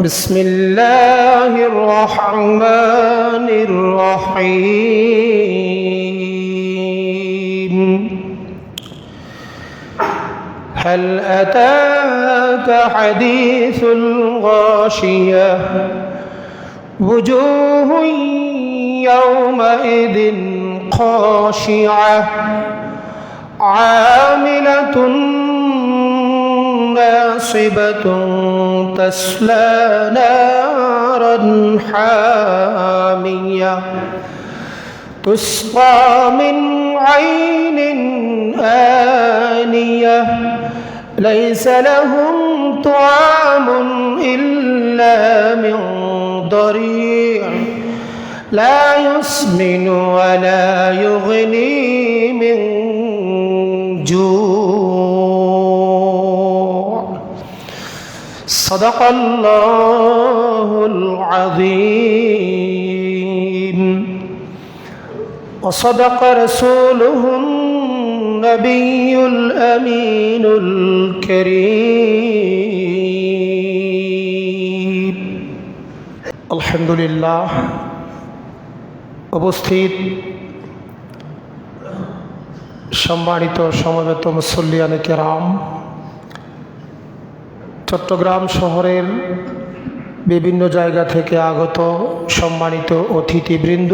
بسم الله الرحمن الرحيم هل أتاك حديث الغاشية وجوه يومئذ خاشعة عاملة ناصبة تصلى نارا حامية تسقى من عين آنية ليس لهم طعام إلا من ضريع لا يسمن ولا يغني من جوع صدق الله العظيم وصدق رسوله النبي الأمين الكريم الحمد لله উপস্থিত সম্মানিত সমবেত মুসল্লিয়ানে কেরাম, চট্টগ্রাম শহরের বিভিন্ন জায়গা থেকে আগত সম্মানিত অতিথিবৃন্দ,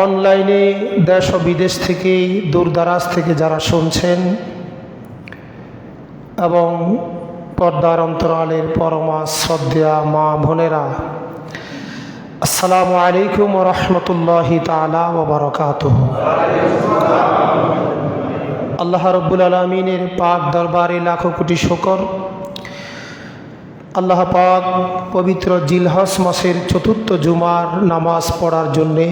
অনলাইনে দেশ ও বিদেশ থেকে দূরদারাজ থেকে যারা শুনছেন এবং পর্দার অন্তরালের পরমা শ্রদ্ধেয়া মা বোনেরা, আসসালামু আলাইকুম ওয়া রাহমাতুল্লাহি তাআলা ওয়া বারাকাতুহু। আল্লাহ রাব্বুল আলামিনের পাক দরবারে লাখো কোটি শুকর। আল্লাহ পাক পবিত্র জিলহজ মাসের চতুর্থ জুমার নামাজ পড়ার জন্যে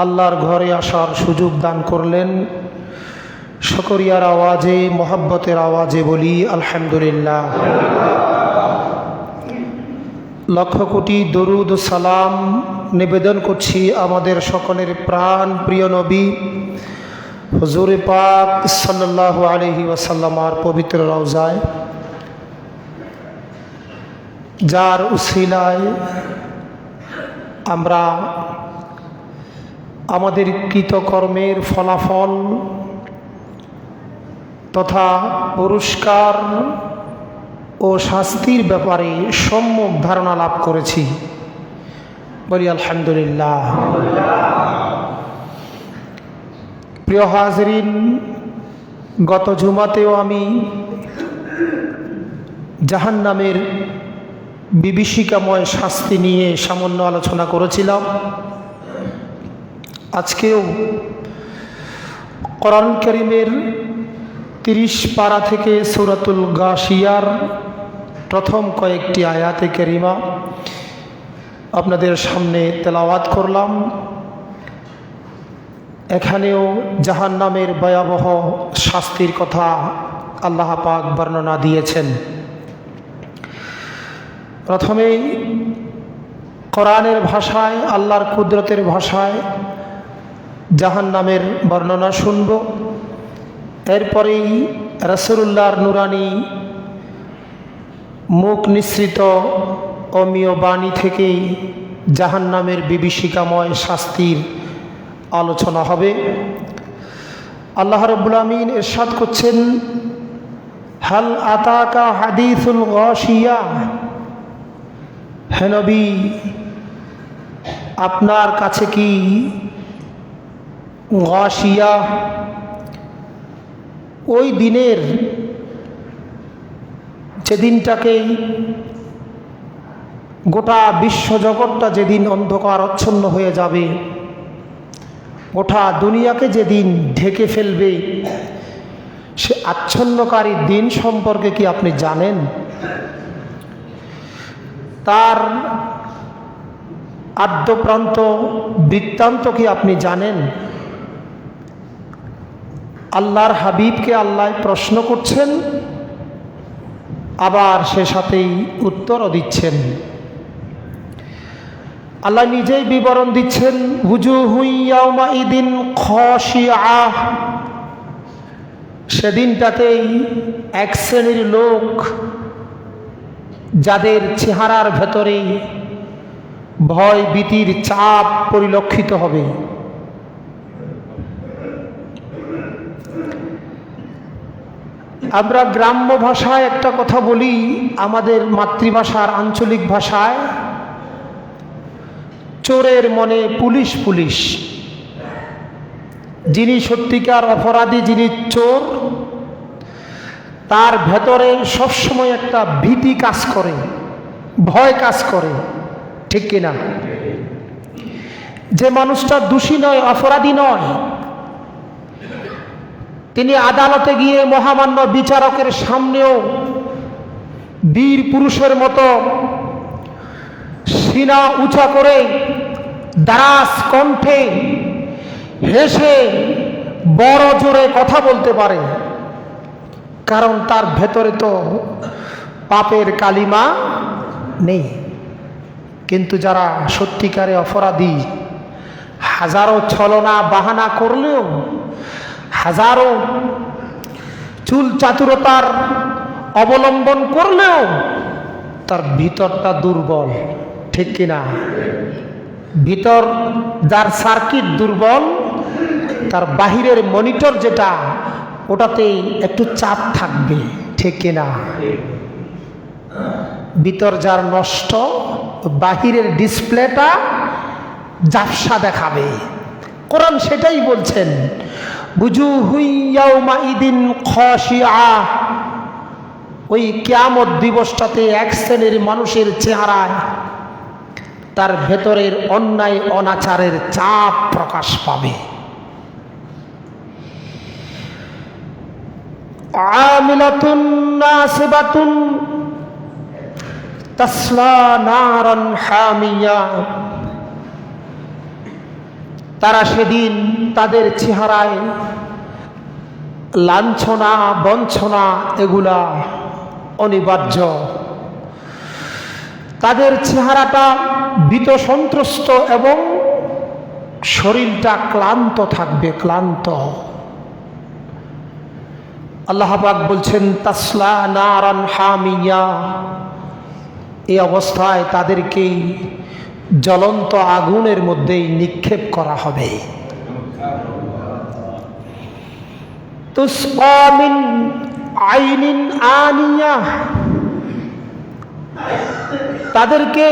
আল্লাহর ঘরে আসার সুযোগ দান করলেন। শুকরিয়ার আওয়াজে, মোহাব্বতের আওয়াজে বলি আলহামদুলিল্লাহ। লক্ষ কোটি দরুদ ও সালাম নিবেদন করছি আমাদের সকলের প্রাণ প্রিয় নবী হুজুর পাক সাল্লাল্লাহু আলাইহি ওয়াসাল্লামার পবিত্র রওজায়, যার উসিলায় আমরা আমাদের কৃতকর্মের ফলাফল তথা পুরস্কার ও শাস্তির ব্যাপারে সম্যক ধারণা লাভ করেছি, বলি আলহামদুলিল্লাহ। প্রিয় হাজরিন, গত জুমাতেও আমি জাহান্নামের বিভীষিকাময় শাস্তি নিয়ে সামান্য আলোচনা করেছিলাম। আজকেও কোরআন কারীমের 30 পারা থেকে সূরাতুল গাশিয়ার প্রথম কয়েকটি আয়াতে কারিমা আপনাদের সামনে তেলাওয়াত করলাম। এখানেও জাহান্নামের ভয়াবহ শাস্তির কথা আল্লাহ পাক বর্ণনা দিয়েছেন। প্রথমেই কোরআনের ভাষায়, আল্লাহর কুদরতের ভাষায় জাহান্নামের বর্ণনা শুনব। এরপরেই রাসূলুল্লাহর নুরানি মুখ নিঃসৃত অমীয় বাণী থেকেই জাহান্নামের বিভীষিকাময় শাস্তির আলোচনা হবে। আল্লাহ রাব্বুল আমিন ইরশাদ করছেন, হাল আতাকা হাদিসুল গাশিয়া, হে নবী আপনার কাছে কি গাশিয়া, ওই দিনের যেদিনটাকে গোটা বিশ্বজগৎটা যেদিন অন্ধকার আচ্ছন্ন হয়ে যাবে, গোটা দুনিয়াকে যেদিন ঢেকে ফেলবে, সে আচ্ছন্নকারী দিন সম্পর্কে কি আপনি জানেন? তার আদ্যপ্রান্ত বৃত্তান্ত কি আপনি জানেন? আল্লাহর হাবিবকে আল্লাহ প্রশ্ন করছেন, আবার সে সাথেই উত্তরও দিচ্ছেন। আল্লাহ নিজেই বিবরণ দিচ্ছেন, উজুহু ইয়াউমাইদিন খাশিআহ, সেদিনটাতেই এক শ্রেণীর লোক যাদের চেহারার ভেতরে ভয় ভীতির চাপ পরিলক্ষিত হবে। আমরা গ্রাম্য ভাষায় একটা কথা বলি, আমাদের মাতৃভাষার আঞ্চলিক ভাষায়, চোরের মনে পুলিশ পুলিশ। যিনি সত্যিকার অপরাধী, যিনি চোর, তার ভেতরে সবসময় একটা ভীতি কাজ করে, ভয় কাজ করে, ঠিক কিনা? যে মানুষটা দোষী নয়, অপরাধী নয়, তিনি আদালতে গিয়ে মহামান্য বিচারকের সামনেও বীর পুরুষের মতো সিনা উঁচা করে দারাজ কণ্ঠে হেসে বড় জোরে কথা বলতে পারে, কারণ তার ভেতরে তো পাপের কালিমা নেই। কিন্তু যারা সত্যিকারে অপরাধী, হাজারো ছলনা বাহানা করলেও, হাজারো চুল চাতুরতার অবলম্বন করলেও তার ভিতরটা দুর্বল, ঠিক কিনা? ভিতর যার সার্কিট দুর্বল, তার বাহিরের মনিটর যেটা, ওটাতে একটু চাপ থাকবে, ঠিক কিনা? ভিতর যার নষ্ট, বাহিরের ডিসপ্লেটা ঝাপসা দেখাবে। কোরআন সেটাই বলছেন, বুজুহু ইয়াউমাইদিন খাশিআ। ওই কিয়ামত দিবসটাতে এক শ্রেণীর মানুষের চেহারায় তার ভেতরের অন্যায় অনাচারের চাপ প্রকাশ পাবে। আমিলাতুন নাসিবাতুন তাসলা নারান হামিয়া। তারা সেদিন তাদের চেহারায় লাঞ্ছনা বঞ্চনা এগুলা অনিবার্য। তাদের চেহারাটা ভীত সন্ত্রস্ত এবং শরীরটা ক্লান্ত থাকবে, ক্লান্ত। আল্লাহ পাক বলছেন তাসলা নারান হামিয়া। এই অবস্থায় তাদেরকে জ্বলন্ত আগুনের মধ্যেই নিক্ষেপ করা হবে। তুসকা মিন আইনিন আনিয়া। তাদেরকে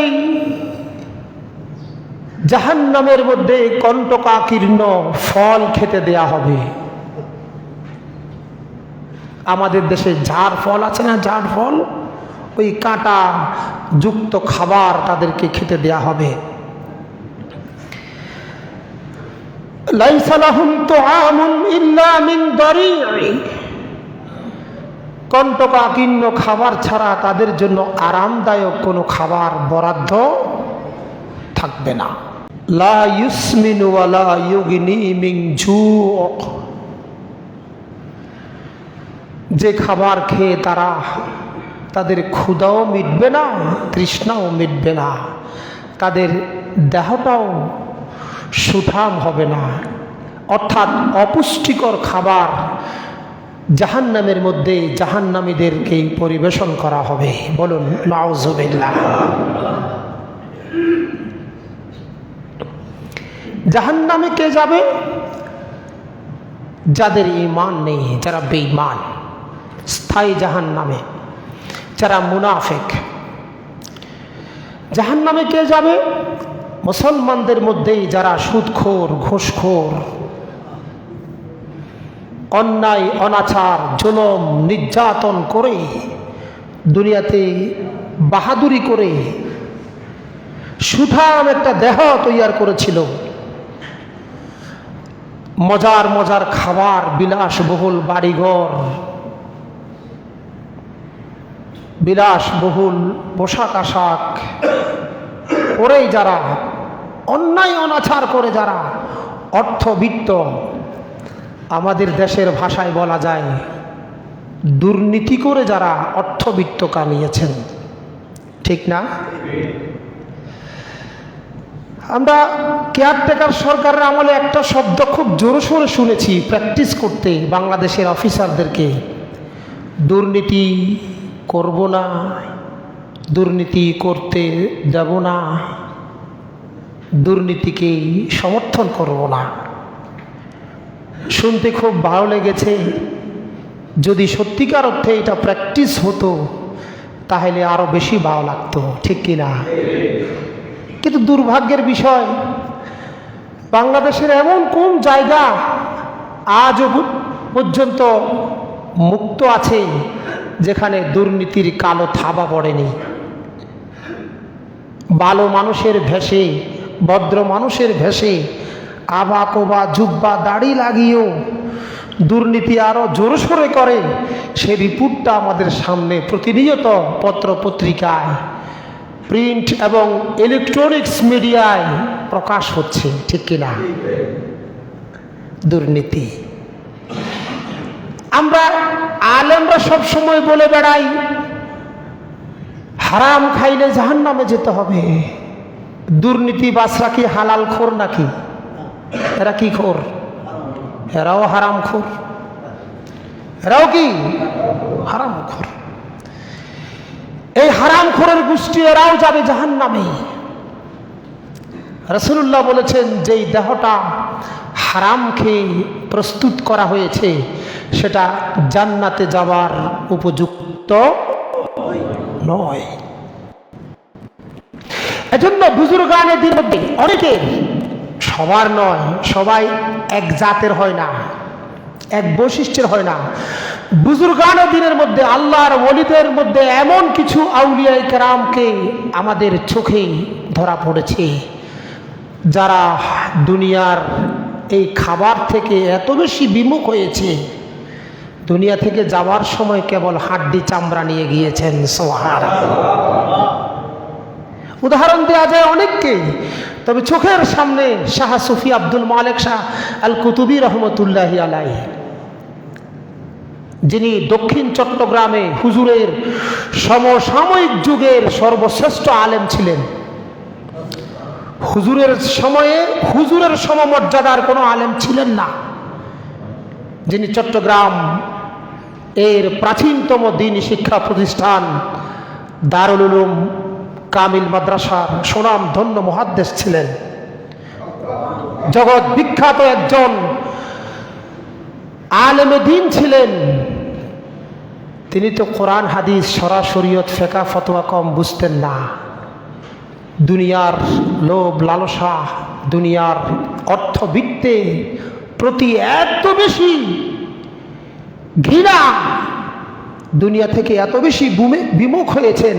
জাহান্নামের মধ্যে কণ্টকাকীর্ণ ফল খেতে দেয়া হবে। আমাদের দেশে ঝাড় ফল আছে না, ঝাড় ফল, ওই কাঁটা যুক্ত খাবার তাদেরকে খেতে দেয়া হবে। লাইসা লাহুম তুআমুন ইল্লা মিন দারি'। কণ্টকাকীর্ণ খাবার ছাড়া তাদের জন্য আরামদায়ক কোনো খাবার বরাদ্দ থাকবে না। লা ইউসমিনু ওয়া লা ইউগনি মিন জু'। যে খাবার খেয়ে তাদের ক্ষুধাও মিটবে না, তৃষ্ণাও মিটবে না, তাদের দেহটাও সুঠাম হবে না। অর্থাৎ অপুষ্টিকর খাবার জাহান্নামের মধ্যে জাহান্নামীদেরকেই পরিবেশন করা হবে। বলুন নাউজুবিল্লাহ। জাহান্নামে কে যাবে? যাদের ঈমান নেই, যারা বেঈমান, স্থায়ী জাহান্নামে, যারা মুনাফিক। জাহান্নামে কে যাবে? মুসলমানদের মধ্যেই যারা সুদখোর, ঘুষখোর, অন্যায় অনাচার জুলুম নির্যাতন করে দুনিয়াতে বাহাদুরি করে সুঠাম একটা দেহ তৈয়ার করেছিল, মজার মজার খাবার, বিলাসবহুল বাড়িঘর, বিলাসবহুল পোশাক আশাক করেই যারা অন্যায় অনাচার করে, যারা অর্থবিত্ত, আমাদের দেশের ভাষায় বলা যায় দুর্নীতি করে যারা অর্থবিত্ত কামিয়েছেন, ঠিক না? আমরা কেয়ারটেকার সরকারের আমলে একটা শব্দ খুব জোরে সোরে শুনেছি প্র্যাকটিস করতে বাংলাদেশের অফিসারদেরকে, দুর্নীতি করব না, দুর্নীতি করতে দেব না, দুর্নীতিকে সমর্থন করব না। শুনতে খুব ভালো লেগেছে। যদি সত্যিকার অর্থে এটা প্র্যাকটিস হতো তাহলে আরো বেশি ভালো লাগতো, ঠিক কিনা? কিন্তু দুর্ভাগ্যের বিষয়, বাংলাদেশের এমন কোন জায়গা আজও পর্যন্ত মুক্ত আছে যেখানে দুর্নীতির কালো থাবা পড়েনি? ভালো মানুষের ভেষে, ভদ্র মানুষের ভেষে আবা কোবা জুব্বা দাড়ি লাগিয়েও দুর্নীতি আরো জোরসোরে করে, সেই রিপোর্টটা আমাদের সামনে প্রতিনিয়ত পত্র পত্রিকায়, প্রিন্ট এবং ইলেকট্রনিক্স মিডিয়ায় প্রকাশ হচ্ছে, ঠিক কিনা? দুর্নীতি। আমরা আলেমরা সবসময় বলে বেড়াই হারাম খাইলে জাহান্নামে যেতে হবে। দুর্নীতি বাসরা কি হালাল খোর নাকি? এরা কি খোর? এরাও হারাম খোর। এরাও কি হারাম খোর। এই হারাম খোরের গোষ্ঠী এরাও যাবে জাহান্নামে। রাসূলুল্লাহ বলেছেন, যেই দেহটা হারাম খেয়ে প্রস্তুত করা হয়েছে সেটা জান্নাতে যাওয়ার উপযুক্ত নয়। এজন্য বুজুর্গানে দিন মধ্যে অনেকের, সবার নয়, সবাই এক জাতের হয় না, এক বৈশিষ্ট্যের হয় না। বুজুর্গানে দিনের মধ্যে আল্লাহর ওলিদের মধ্যে এমন কিছু আউলিয়া কেরামকে আমাদের চোখে ধরা পড়েছে যারা দুনিয়ার এই খাবার থেকে এত বেশি বিমুখ হয়েছে, দুনিয়া থেকে যাওয়ার সময় কেবল হাড্ডি চামড়া নিয়ে গিয়েছেন। সুবহানাল্লাহ। উদাহরণ দেওয়া যায় অনেককে, তবে চোখের সামনে শাহ সুফি আব্দুল মালিক শাহ আল কুতুবী রহমতুল্লাহি আলাইহি, যিনি দক্ষিণ চট্টগ্রামে হুজুরের সমসাময়িক যুগের সর্বশ্রেষ্ঠ আলেম ছিলেন। হুজুরের সময়ে হুজুরের সমমর্যাদার কোনো আলেম ছিলেন না, যিনি চট্টগ্রাম এর প্রাচীনতম দ্বীনি শিক্ষা প্রতিষ্ঠান দারুল উলুম কামিল মাদ্রাসার সুনাম ধন্য মুহাদ্দিস ছিলেন, জগৎ বিখ্যাত একজন আলেমে দ্বীন ছিলেন। তিনি তো কোরআন হাদিস শরীয়ত ফিকহ ফতোয়া কম বুঝতেন না। দুনিয়ার লোভ লালসা, দুনিয়ার অর্থবিত্তের প্রতি এত বেশি ঘৃণা, দুনিয়া থেকে এত বেশি বিমুখ হয়েছেন,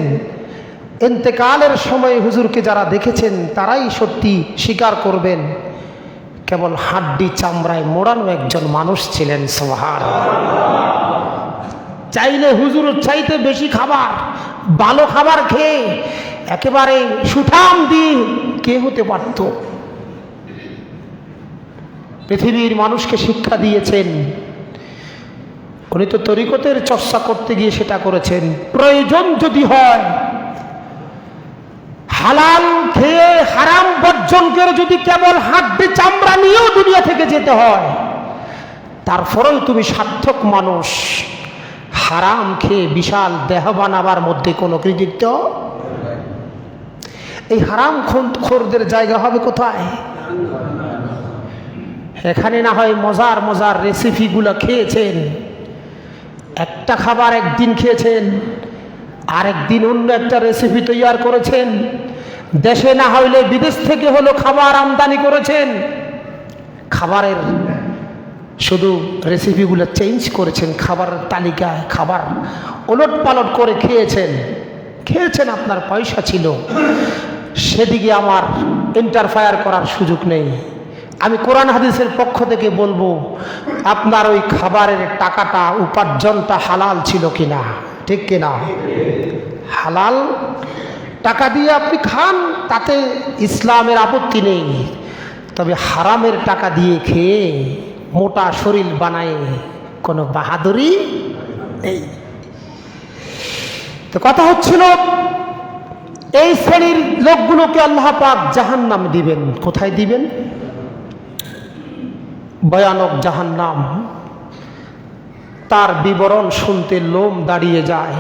ইন্তেকালের সময় হুজুরকে যারা দেখেছেন তারাই সত্যি স্বীকার করবেন কেবল হাড্ডি চামড়ায় মোড়ানো একজন মানুষ ছিলেন। সুবহানাল্লাহ। চাইলে হুজুর চাইতে বেশি খাবার, ভালো খাবার খেয়ে একেবারে সুঠাম দিয়ে কে হতে পারত? পৃথিবীর মানুষকে শিক্ষা দিয়েছেন। উনি তো তরিকতের চর্চা করতে গিয়ে সেটা করেছেন। প্রয়োজন যদি হয় হালাল খেয়ে হারাম বর্জন করে যদি কেবল হাড্ডি চামড়া নিয়েও দুনিয়া থেকে যেতে হয়, তারপরেও তুমি সার্থক মানুষ। হারাম খেয়ে বিশাল দেহ বানাবার মধ্যে কোনো কৃতিত্ব। এই হারাম খোরদের জায়গা হবে কোথায়? এখানে না হয় মজার মজার রেসিপিগুলো খেয়েছেন, একটা খাবার একদিন খেয়েছেন, আরেকদিন অন্য একটা রেসিপি তৈরি করেছেন, দেশে না হইলে বিদেশ থেকে হলো খাবার আমদানি করেছেন, খাবারের শুধু রেসিপিগুলো চেঞ্জ করেছেন, খাবারের তালিকায় খাবার ওলট পালট করে খেয়েছেন। আপনার পয়সা ছিল, সেদিকে আমার ইন্টারফায়ার করার সুযোগ নেই। আমি কোরআন হাদিসের পক্ষ থেকে বলবো, আপনার ওই খাবারের টাকাটা, উপার্জনটা হালাল ছিল কিনা, ঠিক কিনা? হালাল টাকা দিয়ে আপনি খান, তাতে ইসলামের আপত্তি নেই। তবে হারামের টাকা দিয়ে খেয়ে মোটা শরীর বানায় কোনো বাহাদুরি নেই। তো কথা হচ্ছিল, এই শ্রেণীর লোকগুলোকে আল্লাহ পাক জাহান্নাম দিবেন। কোথায় দিবেন? ভয়ানক জাহান্নাম। তার বিবরণ শুনতে লোম দাঁড়িয়ে যায়।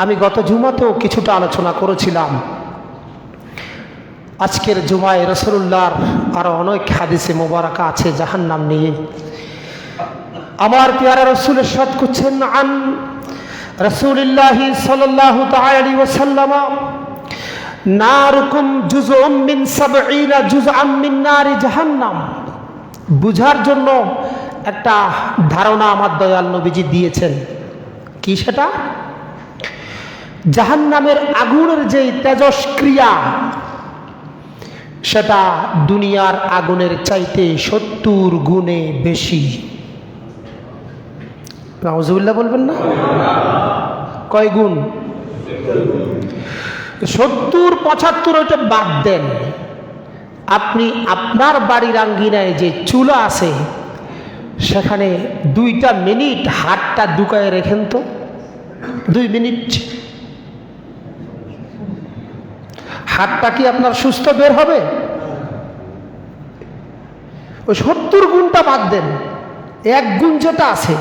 আমি গত জুমাতেও কিছুটা আলোচনা করেছিলাম। আজকের জুমায় রাসূলুল্লাহর আরো অনেক হাদিসে মোবারকা আছে জাহান্নাম নিয়ে। আমার পেয়ারা রাসূল ইরশাদ করছেন, আন রাসূলিল্লাহি সাল্লাল্লাহু তাআলা আলাইহি ওয়াসাল্লাম, নারুকুম জুজউম মিন 70 জুজআম মিন নারি জাহান্নাম। বুঝার জন্য একটা ধারণা আমার দয়াল নবীজি দিয়েছেন। কি সেটা? জাহান্নামের আগুনের যে তেজস্ক্রিয়া, সেটা দুনিয়ার আগুনের চাইতে 70 গুণে বেশি। নাউজুবিল্লাহ বলবেন না? কয় গুণ? 70 75 ওটা বাদ দেন। আপনি আপনার বাড়ির আঙ্গিনায় যে চুলা আছে সেখানে 2 মিনিট হাতটা ঢুকায় রেখেন তো, 2 মিনিট। হাতটা কি আপনার সুস্থ বের হবে? ওই 70 গুণটা বাদ দেন, 1 গুণ যেটা আছে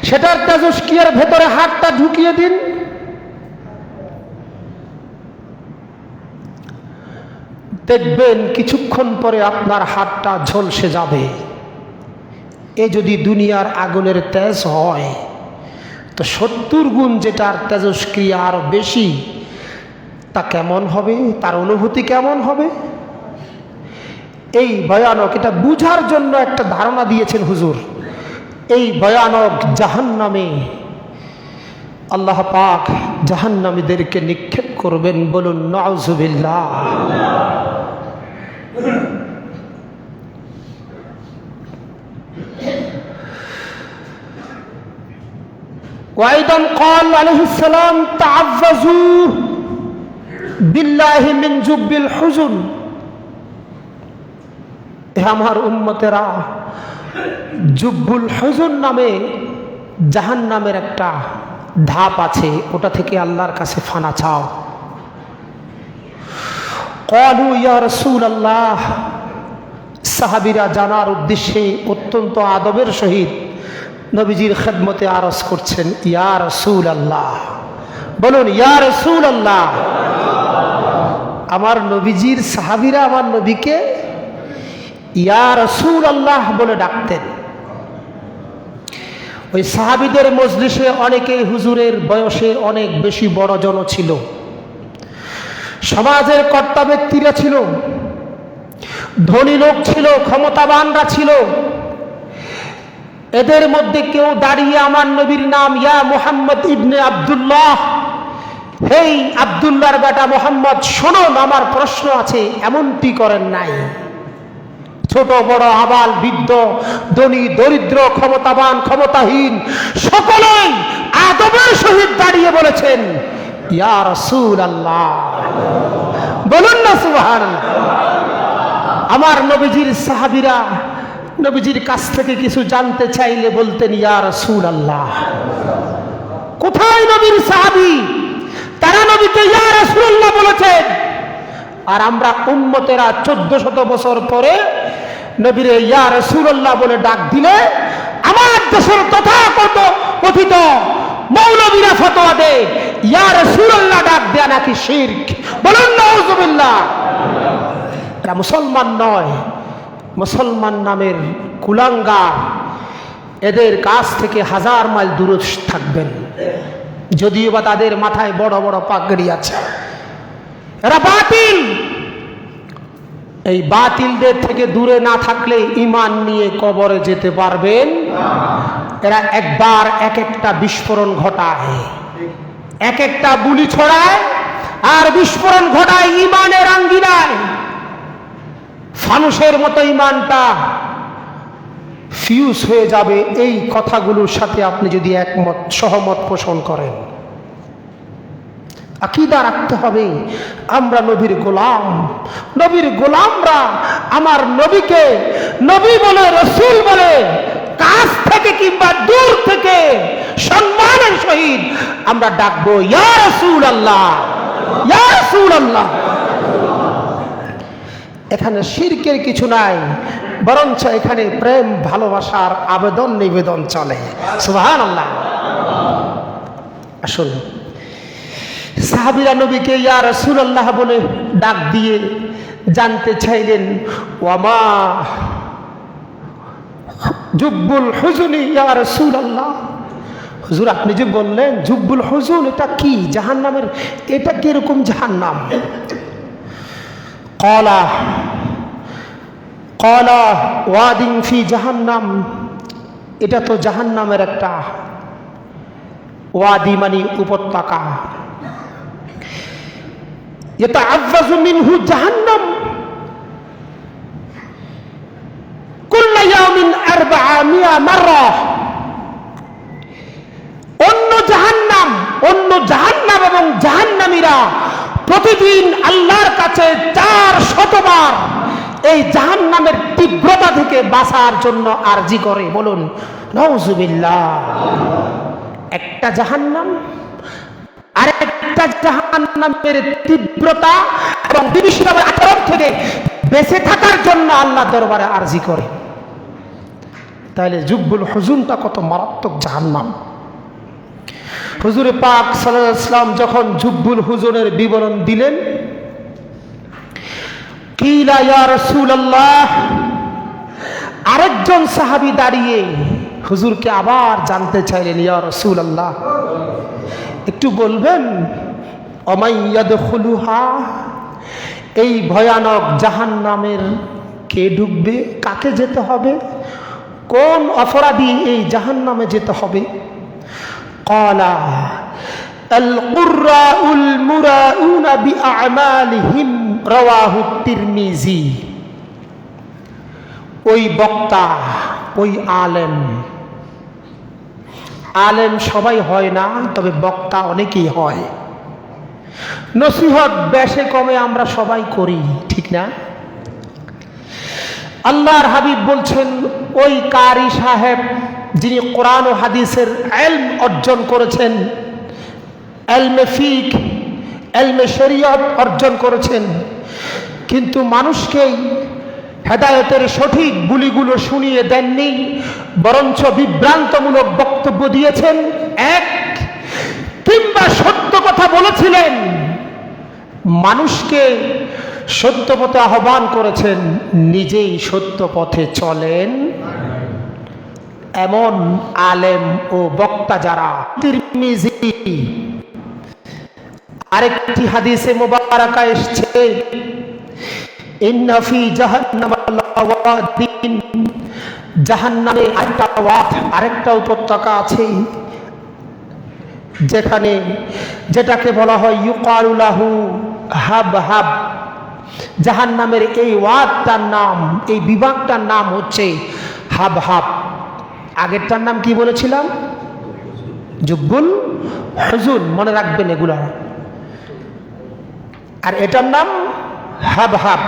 সেটার তেজস্ক্রিয়ার ভেতরে হাতটা ঢুকিয়ে দিন। দেখবেন কিছুক্ষণ পরে আপনার হাতটা ঝলসে যাবে। এ যদি দুনিয়ার আগুনের তেজ হয়, তো 70 গুণ যেটার তেজস্ক্রিয়া আরো বেশি, তা কেমন হবে? তার অনুভূতি কেমন হবে? এই ভয়ানক, এটা বুঝার জন্য একটা ধারণা দিয়েছেন হুজুর। এই ভয়ানক জাহান্নামে আল্লাহ পাক জাহান্নামীদেরকে নিক্ষেপ করবেন। বলুন নাউজুবিল্লাহ। وأيضا قال عليه السلام تعوذوا بالله من جب الحزن। আমার উম্মতেরা, জুব্বুল হুজুন নামে জাহান্নামের একটা ধাপ আছে, ওটা থেকে আল্লাহর কাছে ফানা চাও। ক্বালু ইয়া রাসূলুল্লাহ, সাহাবীরা জানার উদ্দেশ্যে অত্যন্ত আদবের সহিত নবীজির খেদমতে আরজ করছেন, ইয়া রাসূলুল্লাহ। বলুন ইয়া রাসূলুল্লাহ। আমার নবীজির সাহাবীরা আমার নবীকে ইয়া রাসূলুল্লাহ বলে ডাকতেন। ওই সাহাবীদের মজলিসে অনেকেই হুজুরের বয়সে অনেক বেশি বড় জন ছিল, সমাজের কর্তা ব্যক্তিরা ছিল, ধনী লোক ছিল, ক্ষমতাবানরা ছিল। এদের মধ্যে কেউ দাঁড়িয়ে আমার নবীর নাম ইয়া মুহাম্মদ ইবনে আব্দুল্লাহ, হেই আব্দুল্লাহর বেটা মুহাম্মদ, শুনুন আমার প্রশ্ন আছে, এমনটি করেন নাই। ছোট বড়, আবাল বৃদ্ধ, ধনী দরিদ্র, ক্ষমতাবান ক্ষমতাহীন, সকলেই আদবের সহিত দাঁড়িয়ে বলেছেন ইয়া রাসূলুল্লাহ। বলুন না সুবহানাল্লাহ। আমার নবীজির সাহাবীরা নবীজির কাছ থেকে কিছু জানতে চাইলে বলতেন ইয়া রাসূলুল্লাহ। কোথায় নবীর সাহাবী? তারা নবীকে ইয়া রাসূলুল্লাহ বলেছেন। আর আমরা উম্মতেরা 1400 বছর পরে নবীরে ইয়া রাসূলুল্লাহ বলে ডাক দিলে আমার দেশের তথাকথিত কথিত মৌলবীরা ফতোয়া দেয় ইয়া রাসূলুল্লাহ ডাক দেয়া নাকি শিরক। বলুন নাউজুবিল্লাহ। এরা মুসলমান নয়, মুসলমান নামের কুলাঙ্গার। এদের কাছ থেকে 1000 মাইল দূরে থাকবেন, যদিও বা তাদের মাথায় বড় বড় পাগড়ি আছে। এরা বাতিল। এই বাতিলদের থেকে দূরে না থাকলে ঈমান নিয়ে কবরে যেতে পারবেন। এরা একবার এক একটা বিস্ফোরণ ঘটায়, এক একটা গুলি ছড়ায়, আর বিস্ফোরণ ঘটায় ঈমানের আঙ্গিনায়। ফানুসের মতো ঈমানটা ফিউজ হয়ে যাবে এই কথাগুলোর সাথে আপনি যদি একমত সহমত পোষণ করেন। আকীদা রাখতে হবে আমরা নবীর গোলাম। নবীর গোলামরা আমার নবীকে নবী বলে, রাসূল বলে, কাছ থেকে কিংবা দূর থেকে সম্মানের সহিত আমরা ডাকবো ইয়া রাসূলুল্লাহ, ইয়া রাসূলুল্লাহ। এখানে শিরকের কিছু নাই, বরঞ্চ এখানে প্রেম ভালোবাসার আবেদন নিবেদন চলে। সুবহানাল্লাহ। আসুন, সাহাবীরা নবীকে ইয়া রাসূলুল্লাহ বলে ডাক দিয়ে জানতে চাইলেন, ওয়ামা জুব্বুল হুজুনি ইয়া রাসূলুল্লাহ, হুজুর আপনি যে বললেন জুব্বুল হুজুন, এটা কি জাহান্নামের, এটা কিরকম জাহান্নাম? ক্বালা ওয়াদিন ফি জাহান্নাম, এটা তো জাহান্নামের একটা ওয়াদি, মানে উপত্যকা। ইয়াতাআজ্জাজু মিনহু জাহান্নাম কুল্লা ইয়াউমিন 400 মাররা। অন্য জাহান্নাম এবং জাহান্নামীরা প্রতিদিন আল্লাহর কাছে 400 বার এই জাহান্নামের তীব্রতা থেকে বাঁচার জন্য আরজি করে। বলুন নাউজুবিল্লাহ। একটা জাহান্নাম আর একটা জাহান্নামের তীব্রতা এবং বিভীষিকাময় আচরণ থেকে বেঁচে থাকার জন্য আল্লাহ দরবারে আরজি করে। তাহলে জুব্বুল হুজুনটা কত মারাত্মক জাহান্নাম। হুজুরে পাক সাল্লাল্লাহু আলাইহি ওয়াসাল্লাম যখন জুব্বুল হুজুনের বিবরণ দিলেন, কিলা ইয়া রাসূলুল্লাহ, আরেকজন সাহাবী দাঁড়িয়ে হুজুরকে আবার জানতে চাইলেন, ইয়া রাসূলুল্লাহ একটু বলবেন, অমাই ইয়াদখুলুহা, এই ভয়ানক জাহান্নামের কে ঢুকবে, কাকে যেতে হবে, কোন অপরাধী এই জাহান্নামে যেতে হবে? ক্বালা আল কুররাউল মুরাউনা বিআমালিহিম, রাওয়াহু তিরমিজি। ওই বক্তা, ওই আলেম সবাই হয় না, তবে বক্তা অনেকেই হয়। নসিহত বেশে কমে আমরা সবাই করি, ঠিক না? আল্লাহর হাবিব বলছেন, ওই কারি সাহেব যিনি কোরআন ও হাদিসের ইলম অর্জন করেছেন, ইলমে ফিক, ইলমে শরীয়ত অর্জন করেছেন, কিন্তু মানুষকেই হেদায়েতের সঠিক বুলিগুলো শুনিয়ে দেননি, বরঞ্চ বিভ্রান্তমূলক বক্তব্য দিয়েছেন, এক কিংবা সত্য কথা বলেছিলেন, মানুষকে সত্য পথে আহ্বান করেছেন, নিজেই সত্য পথে চলেন, এমন আলেম ও বক্তা যারা। তিরমিজি আরেকটি হাদিসে মুবারাকা এসেছে, ইন্না ফি জাহান্নাম লাওয়াদিন, জাহান্নামে আরেকটা উপত্যকা আছে, যেটাকে বলা হয় ইউকালু লাহু হাবহাব। জাহান্নামের এই ওয়াদটার নাম, এই বিভাগটার নাম হচ্ছে হাবহাব। আগেরটার নাম কি বলেছিলাম? জুব্বুল হুজুন, মনে রাখবেন এগুলা। আর এটার নাম হাবহাব।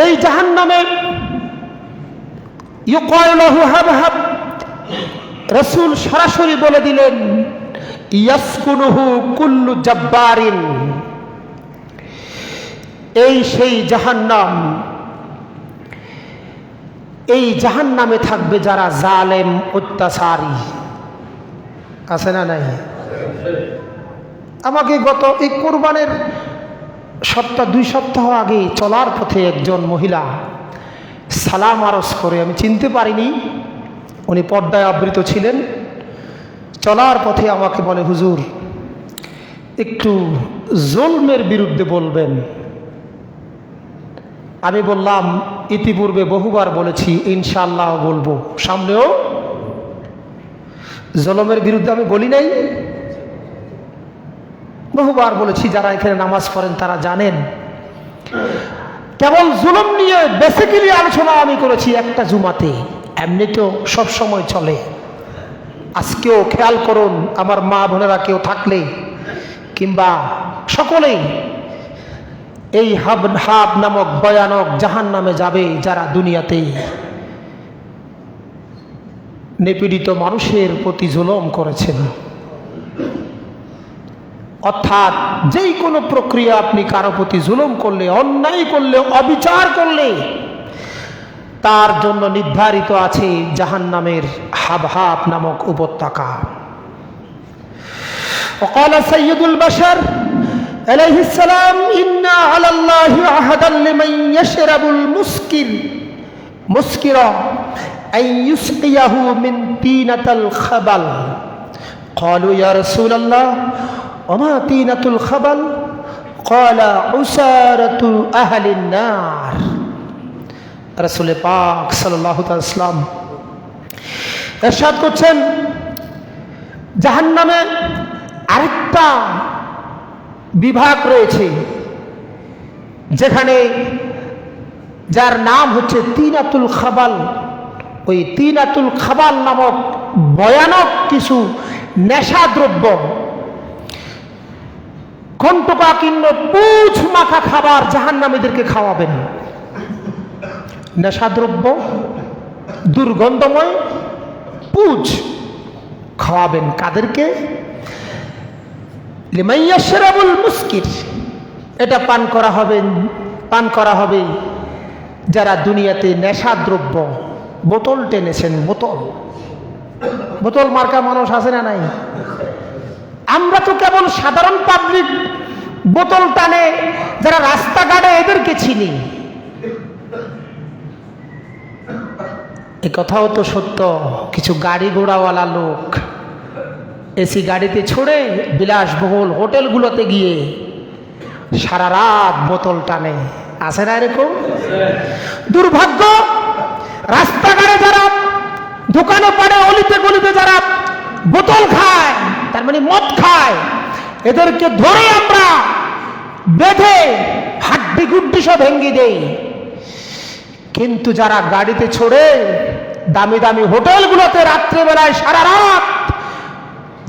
এই জাহান্নামে ইউকালু লাহু হাবহাব, রাসূল সরাসরি বলে দিলেন, ইয়াসকুনুহু কুল্লু জাব্বারিন। এই সেই জাহান্নাম, এই জাহান্নামে থাকবে যারা জালেম, অত্যাচারী। আছে না নাই? আমাকে গত এই কোরবানের 2 সপ্তাহ আগে চলার পথে একজন মহিলা সালাম আরজ করে, আমি চিনতে পারিনি, উনি পর্দায় আবৃত ছিলেন। চলার পথে আমাকে বলে, হুজুর একটু জুলমের বিরুদ্ধে বলবেন। আমি বললাম, ইতিপূর্বে বহুবার বলেছি, ইনশাআল্লাহ বলবো, সামনেও। জুলমের বিরুদ্ধে আমি বলি নাই, বহুবার বলেছি, যারা এখানে নামাজ পড়েন তারা জানেন। কেবল জুলুম নিয়ে বেসিক্যালি আলোচনা আমি করেছি একটা জুমাতে, এমনি তো সব সময় চলে। আজকেও খেয়াল করুন, আমার মা বোনেরা কেউ থাকলে কিংবা সকলেই এই হাব নামক ভয়ানক জাহান্নামে যাবে যারা দুনিয়াতে নিপীড়িত মানুষের প্রতি জুলুম করেছেন, অর্থাৎ যেই কোনো প্রক্রিয়া আপনি কারো প্রতি জুলুম করলে, অন্যায় করলে, অবিচার করলে তার জন্য নির্ধারিত আছে জাহান্নামের হাবহাব নামক উপত্যকা। وقال سيد البشر عليه السلام إن على الله عهدا لمن يشرب المسكر أن يسقيه من طينة الخبل قالوا يا رسول الله وما طينة الخبل قال عسارة أهل النار। রাসূল পাক সাল্লাল্লাহু আলাইহি ওয়াসাল্লাম ইরশাদ করছেন, জাহান্নামে আরেকটা বিভাগ রয়েছে যেখানে যার নাম হচ্ছে তিনাতুল খাবাল। ওই তিনাতুল খাবাল নামক ভয়ানক কিছু নেশাদ্রব্য, কণ্টকাকীর্ণ পুঁজ মাখা খাবার জাহান্নামীদেরকে খাওয়াবেন। নেশাদ্রব্য, দুর্গন্ধময় পুঁজ খাওয়াবেন কাদেরকে? লিমান ইয়াশরাবুল মুসকির, এটা পান করা হবে যারা দুনিয়াতে নেশাদ্রব্য বোতল টেনেছেন। বোতল মার্কা মানুষ আছে না নাই? আমরা তো কেবল সাধারণ পাবলিক বোতল টানে যারা রাস্তাঘাটে, এদেরকে চিনি। এ কথাও তো সত্য, কিছু গাড়ি ঘোড়াওয়ালা লোক এসি গাড়িতে ছড়ে বিলাসবহুল হোটেলগুলোতে গিয়ে সারা রাত বোতল টানে, আছে না এরকম? দুর্ভাগ্য, রাস্তাঘাটে যারা, দোকানে পাড়ে, অলিতে গলিতে যারা বোতল খায়, তার মানে মদ খায়, এদেরকে ধরে আমরা বেঁধে হাড্ডি গুড্ডি সব ভেঙে দেই। কিন্তু যারা গাড়িতে ছড়ে দামি দামি হোটেলগুলোতে রাত্রেবেলায় সারা রাত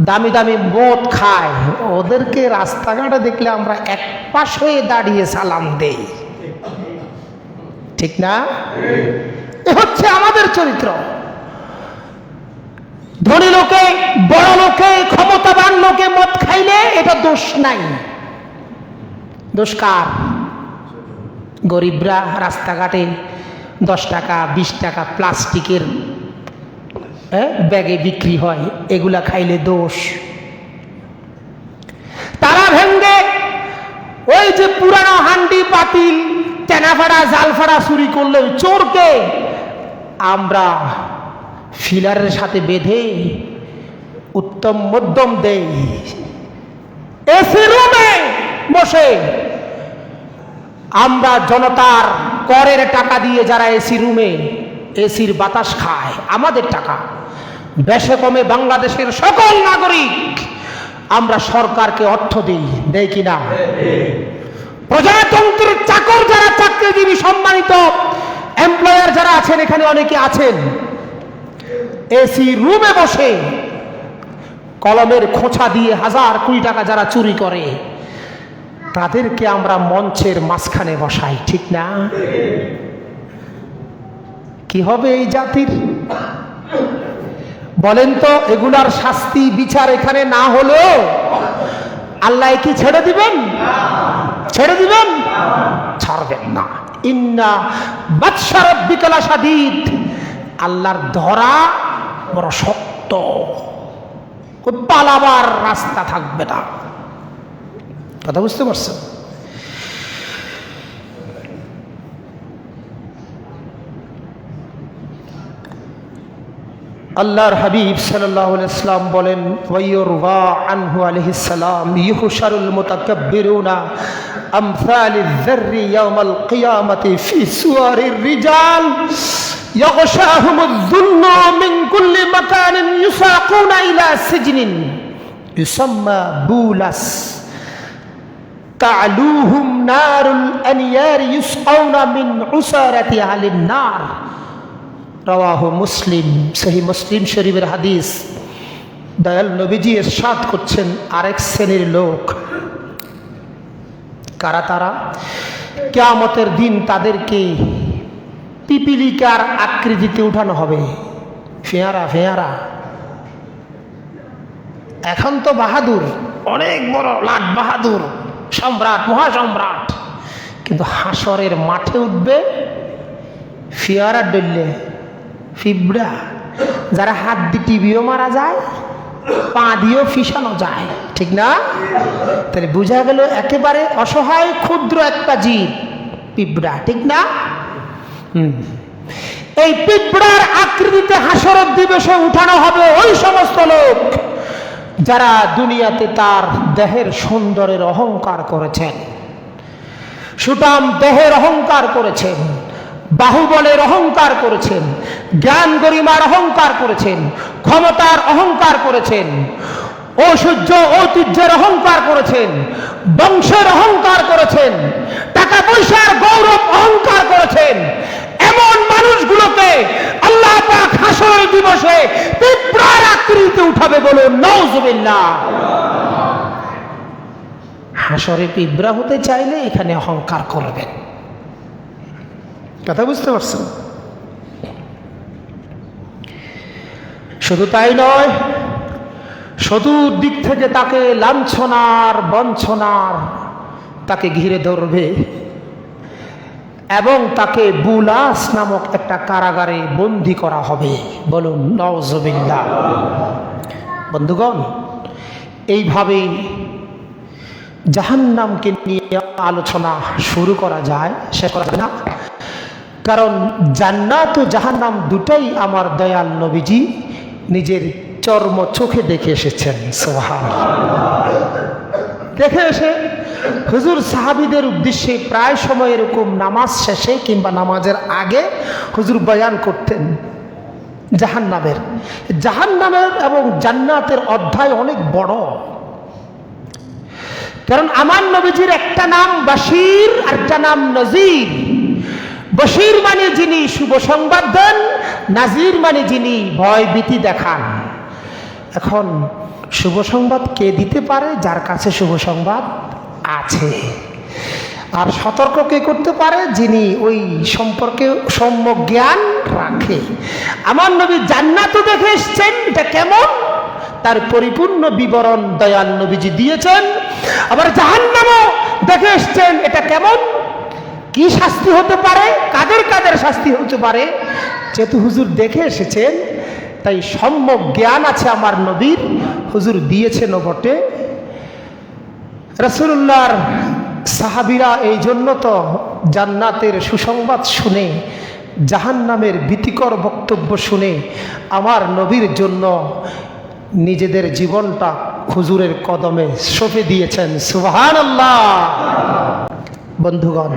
দামি দামি মদ খায়, ওদেরকে রাস্তাঘাটে দেখলে আমরা এক পাশ হয়ে দাঁড়িয়ে সালাম দেই, ঠিক না? এ হচ্ছে আমাদের চরিত্র। ধনী লোকে, বড় লোকে, ক্ষমতাবান লোকে মদ খাইলে এটা দোষ নাই। দোষ কার? গরিবরা রাস্তাঘাটে 10 টাকা 20 টাকা প্লাস্টিকের ব্যাগে বিক্রি হয়, এগুলা খাইলে দোষ। তারা ভেঙ্গে ওই যে পুরানো হান্ডি পাতিল টেনাফাড়া জালফাড়া চুরি করলে চোরকে আমরা ফিলারের সাথে বেঁধে উত্তম মধ্যম দেই, এসি রুমে বসে আমরা জনতার করের টাকা দিয়ে যারা এসি রুমে এসির বাতাস খায়, আমাদের টাকা, বেশে কমে বাংলাদেশের সকল নাগরিক আমরা সরকারকে অর্থ দিই, দেই কিনা? প্রজাতন্ত্রের চাকর যারা, চাকরিজীবী, সম্মানিত এমপ্লয়ার যারা আছেন, এখানে অনেকে আছেন, এসি রুমে বসে কলমের খোঁচা দিয়ে 1000-20 টাকা যারা চুরি করে, তাদেরকে আমরা মঞ্চের মাঝখানে বসাই, ঠিক না? কি হবে এই জাতির? বলেন তো, এগুলার শাস্তি বিচার এখানে না হলেও আল্লাহ কি ছেড়ে দিবেন? ছেড়ে দিবেন? ছাড়বেন না। ইন্না বাতশা রাব্বিকা লাশাদীদ, আল্লাহর ধরা বড় শক্ত, পালাবার রাস্তা থাকবে না। কথা বুঝতে পারছেন? আল্লাহর হাবিব সাল্লাল্লাহু আলাইহি ওয়াসাল্লাম বলেন, ওয়ায়ুরওয়া আনহু আলাইহিস সালাম, ইউহশারুল মুতাকাব্বিরুনা আমসালিয যাররি ইয়াওমাল কিয়ামাতি ফি সুওয়ারির রিজাল ইয়াগশাহুমুয যুল্লু মিন কুল্লি মাকানিন ইউসাকুনা ইলা সিজনিন ইউসাম্মা বুলাস তা'লুহুম নারুল আনিয়ার ইউসকাউনা মিন উসারাতি আহলিন নার। রাওয়াহু মুসলিম, সহিহ মুসলিম শরীফের হাদিস। দয়াল নবীজি ইরশাদ করছেন, আরেক শ্রেণীর লোক, কারা তারা? কিয়ামতের দিন তাদেরকে পিপিলিকার আকৃতিতে উঠানো হবে, ফেয়ারা ফেয়ারা, এখন তো বাহাদুর, অনেক বড় লাট বাহাদুর, সম্রাট, মহাসম্রাট, কিন্তু হাসরের মাঠে উঠবে ফিয়ারা ডললে ফিবড়া, যারা হাত দিয়ে টিভিও মারা যায়, পা দিয়েও ফিসানো যায়, ঠিক না? তাহলে বোঝা গেল একেবারে অসহায় ক্ষুদ্র একটা জীব পিঁপড়া, ঠিক না? এই পিঁপড়ার আকৃতিতে হাসরের দিবসে উঠানো হবে ওই সমস্ত লোক যারা দুনিয়াতে তার দেহের সৌন্দর্যের অহংকার করেছেন, সুঠাম দেহের অহংকার করেছেন, বাহুবলের অহংকার করেছেন, জ্ঞান গরিমার অহংকার করেছেন, ক্ষমতার অহংকার করেছেন, ঐশ্বর্য ঐতিহ্যের অহংকার করেছেন, বংশের অহংকার করেছেন, টাকা পয়সার গৌরব অহংকার করেছেন। এমন মানুষগুলোকে আল্লাহ পাক হাসরের দিবসে পিঁপড়ার আকৃতিতে উঠাবে, বলুন নাউজুবিল্লাহ। হাসরে পিঁপড়া হতে চাইলে এখানে অহংকার করবেন। কথা বুঝতে পারছেন? শুধু তাই নয়, চতুর্দিক থেকে তাকে লাঞ্ছনার বঞ্চনার তাকে ঘিরে ধরবে এবং তাকে বুলাস নামক একটা কারাগারে বন্দী করা হবে, বলুন নাউজুবিল্লাহ। বন্ধুগণ, এইভাবে জাহান্নামকে নিয়ে আলোচনা শুরু করা যায়, শেষ করা যায় না। কারণ জান্নাত ও জাহান্নাম দুটাই আমার দয়াল নবীজি নিজের চর্ম চোখে দেখে এসেছেন। সুবহানাল্লাহ। দেখে এসে হুজুর সাহাবীদের উদ্দেশ্যে প্রায় সময় এরকম নামাজ শেষে কিংবা নামাজের আগে হুজুর বয়ান করতেন জাহান্নামের এবং জান্নাতের অধ্যায় অনেক বড়। কারণ আমার নবীজির একটা নাম বাশীর, আরেকটা নাম নজির। বশীর মানে যিনি শুভ সংবাদ দেন, নাজির মানে যিনি ভয় ভীতি দেখান। এখন শুভ সংবাদ কে দিতে পারে? যার কাছে শুভ সংবাদ আছে। আর সতর্ক কে করতে পারে? যিনি ওই সম্পর্কে সম্যক জ্ঞান রাখে। আমার নবী জান্নাতও দেখে এসছেন, এটা কেমন তার পরিপূর্ণ বিবরণ দয়াল নবীজি দিয়েছেন। আবার জাহান্নামও দেখে এসছেন, এটা কেমন, কি শাস্তি হতে পারে, কাদের কাদের শাস্তি হতে পারে। যেহেতু হুজুর দেখে এসেছেন, তাই সম্যক জ্ঞান আছে আমার নবীর, হুজুর দিয়েছেন বটে। রাসূলুল্লাহর সাহাবীরা এই জন্য তো জান্নাতের সুসংবাদ শুনে, জাহান্নামের ভীতিকর বক্তব্য শুনে আমার নবীর জন্য নিজেদের জীবনটা হুজুরের কদমে সঁপে দিয়েছেন। সুবহানাল্লাহ। বন্ধুগণ,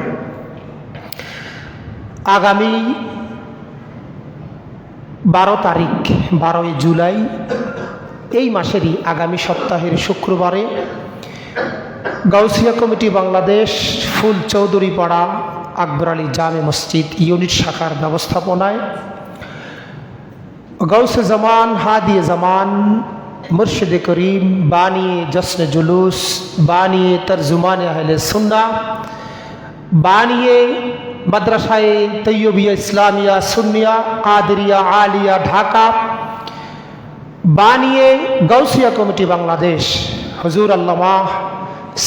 আগামী 12 তারিখ, 12ই জুলাই, এই মাসেরই আগামী সপ্তাহের শুক্রবারে গাউসিয়া কমিটি বাংলাদেশ ফুল চৌধুরীপাড়া আকবর আলী জামে মসজিদ ইউনিট শাখার ব্যবস্থাপনায় গৌসে জামান হাদিয়ে জামান মুর্শিদ করিম বানিয়ে জশ্ন জুলুস, বানিয়ে তরজুমান আহলে সুন্নাহ, বানিয়ে মাদ্রাসায়ে তৈয়বিয়া ইসলামিয়া সুন্নিয়া কাদেরিয়া আলিয়া ঢাকা, বানিয়ে গাউসিয়া কমিটি বাংলাদেশ হুজুর আল্লামা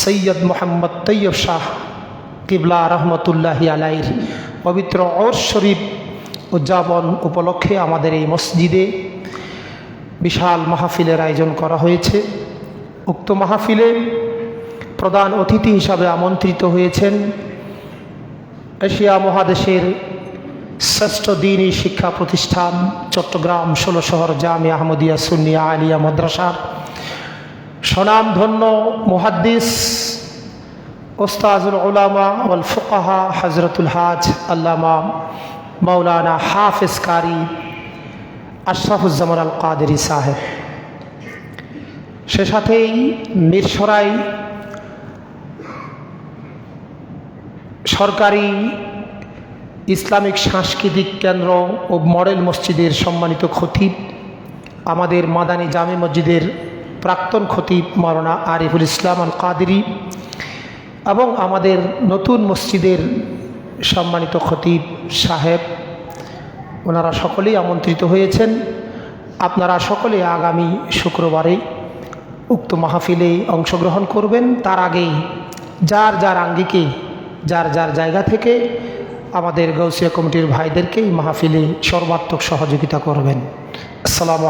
সৈয়দ মোহাম্মদ তৈয়ব শাহ কিবলা রহমতুল্লাহি আলাইহির পবিত্র ওরস শরীফ উদযাপন উপলক্ষে আমাদের এই মসজিদে বিশাল মাহফিলের আয়োজন করা হয়েছে। উক্ত মাহফিলে প্রধান অতিথি হিসাবে আমন্ত্রিত হয়েছেন এশিয়া মহাদেশের শ্রেষ্ঠ দ্বীনী শিক্ষা প্রতিষ্ঠান চট্টগ্রাম 16 শহর জামিয়া আহমদিয়া সুন্নিয়া আলিয়া মাদ্রাসার স্বনামধন্য মুহাদ্দিস ওস্তাজুল উলামা ওয়াল ফুকাহা হযরতুল হাজ আল্লামা মাওলানা হাফেজ কারি আশরাফুজ্জামান আল কাদেরী সাহেব, সে সাথেই মিরসরাই সরকারি ইসলামিক সাংস্কৃতিক কেন্দ্র ও মডেল মসজিদের সম্মানিত খতিব, আমাদের মাদানী জামে মসজিদের প্রাক্তন খতিব মাওলানা আরিফুল ইসলাম আল কাদেরী এবং আমাদের নতুন মসজিদের সম্মানিত খতিব সাহেব, ওনারা সকলেই আমন্ত্রিত হয়েছেন। আপনারা সকলে আগামী শুক্রবারে উক্ত মাহফিলে অংশগ্রহণ করবেন। তার আগেই যার যার আঙ্গিকে যার যার জায়গা থেকে আমাদের গাউসিয়া কমিটির ভাইদেরকে এই মাহফিলে সর্বাত্মক সহযোগিতা করবেন। আসসালামু